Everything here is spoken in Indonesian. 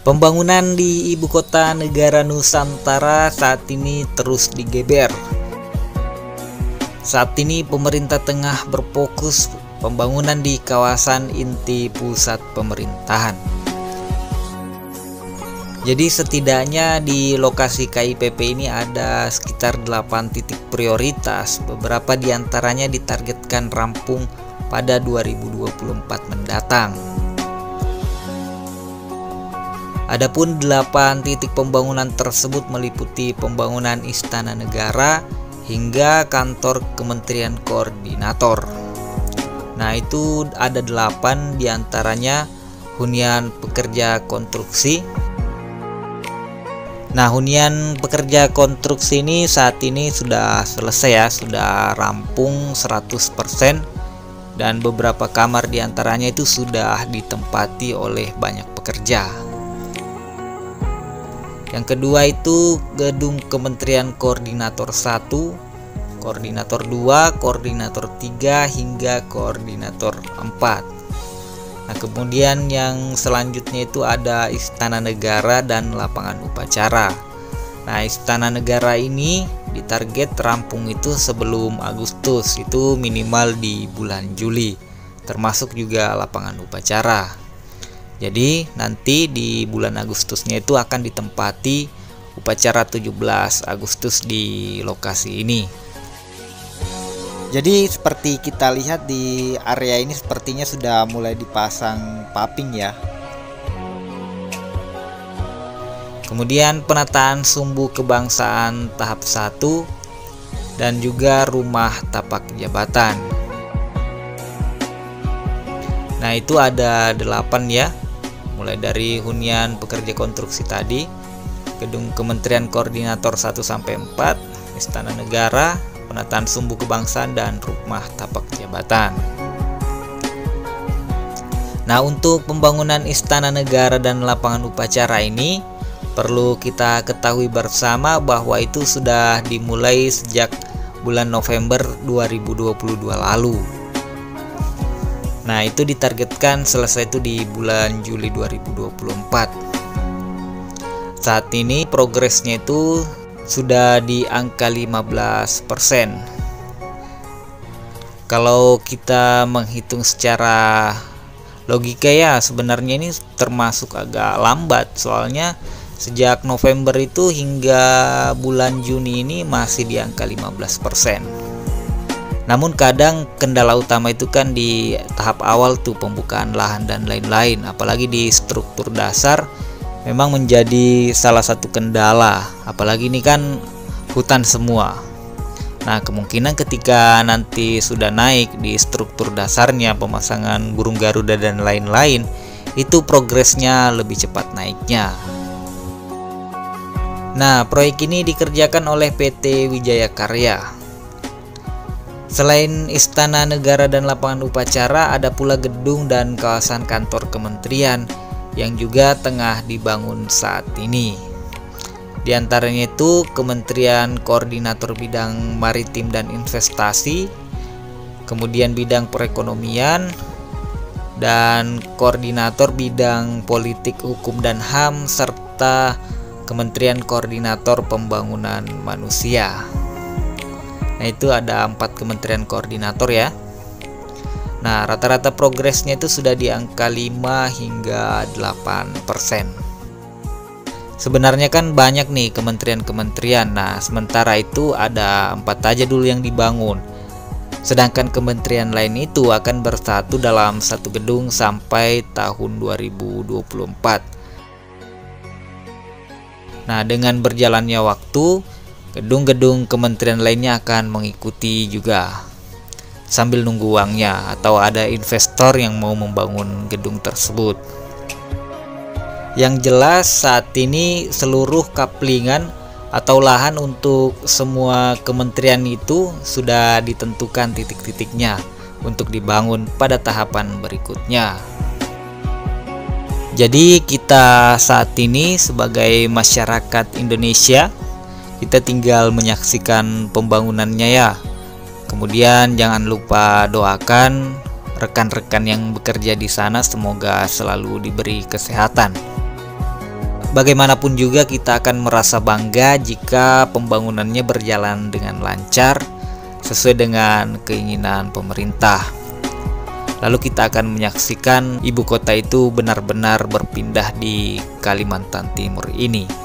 Pembangunan di ibu kota negara Nusantara saat ini terus digeber. Saat ini pemerintah tengah berfokus pembangunan di kawasan inti pusat pemerintahan. Jadi setidaknya di lokasi KIPP ini ada sekitar 8 titik prioritas. Beberapa diantaranya ditargetkan rampung pada 2024 mendatang. Adapun 8 titik pembangunan tersebut meliputi pembangunan Istana Negara hingga kantor Kementerian Koordinator. Nah, itu ada 8 diantaranya hunian pekerja konstruksi. Nah, hunian pekerja konstruksi ini saat ini sudah selesai ya, sudah rampung 100% dan beberapa kamar diantaranya itu sudah ditempati oleh banyak pekerja. Yang kedua itu gedung Kementerian Koordinator 1, Koordinator 2, Koordinator 3 hingga Koordinator 4. Nah, kemudian yang selanjutnya itu ada Istana Negara dan lapangan upacara. Nah, Istana Negara ini ditarget rampung itu sebelum Agustus, itu minimal di bulan Juli, termasuk juga lapangan upacara. Jadi nanti di bulan Agustusnya itu akan ditempati upacara 17 Agustus di lokasi ini. Jadi seperti kita lihat di area ini sepertinya sudah mulai dipasang paving ya. Kemudian penataan sumbu kebangsaan tahap 1 dan juga rumah tapak jabatan. Nah, itu ada 8 ya. Mulai dari hunian pekerja konstruksi tadi, gedung Kementerian Koordinator 1-4, Istana Negara, penataan sumbu kebangsaan dan rumah tapak jabatan. Nah, untuk pembangunan Istana Negara dan lapangan upacara ini perlu kita ketahui bersama bahwa itu sudah dimulai sejak bulan November 2022 lalu. Nah, itu ditargetkan selesai itu di bulan Juli 2024. Saat ini progresnya itu sudah di angka 15%. Kalau kita menghitung secara logika ya, sebenarnya ini termasuk agak lambat. Soalnya sejak November itu hingga bulan Juni ini masih di angka 15%. Namun kadang kendala utama itu kan di tahap awal tuh, pembukaan lahan dan lain-lain. Apalagi di struktur dasar memang menjadi salah satu kendala. Apalagi ini kan hutan semua. Nah, kemungkinan ketika nanti sudah naik di struktur dasarnya, pemasangan burung garuda dan lain-lain, itu progresnya lebih cepat naiknya. Nah, proyek ini dikerjakan oleh PT Wijaya Karya. Selain Istana Negara dan lapangan upacara, ada pula gedung dan kawasan kantor kementerian yang juga tengah dibangun saat ini. Di antaranya itu Kementerian Koordinator Bidang Maritim dan Investasi, kemudian bidang perekonomian, dan Koordinator Bidang Politik, Hukum, dan HAM, serta Kementerian Koordinator Pembangunan Manusia. Nah, itu ada 4 kementerian koordinator ya. Nah, rata-rata progresnya itu sudah di angka 5 hingga 8%. Sebenarnya kan banyak nih kementerian-kementerian. Nah, sementara itu ada 4 aja dulu yang dibangun. Sedangkan kementerian lain itu akan bersatu dalam satu gedung sampai tahun 2024. Nah, dengan berjalannya waktu, gedung-gedung kementerian lainnya akan mengikuti juga sambil nunggu uangnya atau ada investor yang mau membangun gedung tersebut. Yang jelas saat ini seluruh kaplingan atau lahan untuk semua kementerian itu sudah ditentukan titik-titiknya untuk dibangun pada tahapan berikutnya. Jadi kita saat ini sebagai masyarakat Indonesia, kita tinggal menyaksikan pembangunannya ya. Kemudian jangan lupa doakan rekan-rekan yang bekerja di sana, semoga selalu diberi kesehatan. Bagaimanapun juga kita akan merasa bangga jika pembangunannya berjalan dengan lancar sesuai dengan keinginan pemerintah. Lalu kita akan menyaksikan ibu kota itu benar-benar berpindah di Kalimantan Timur ini.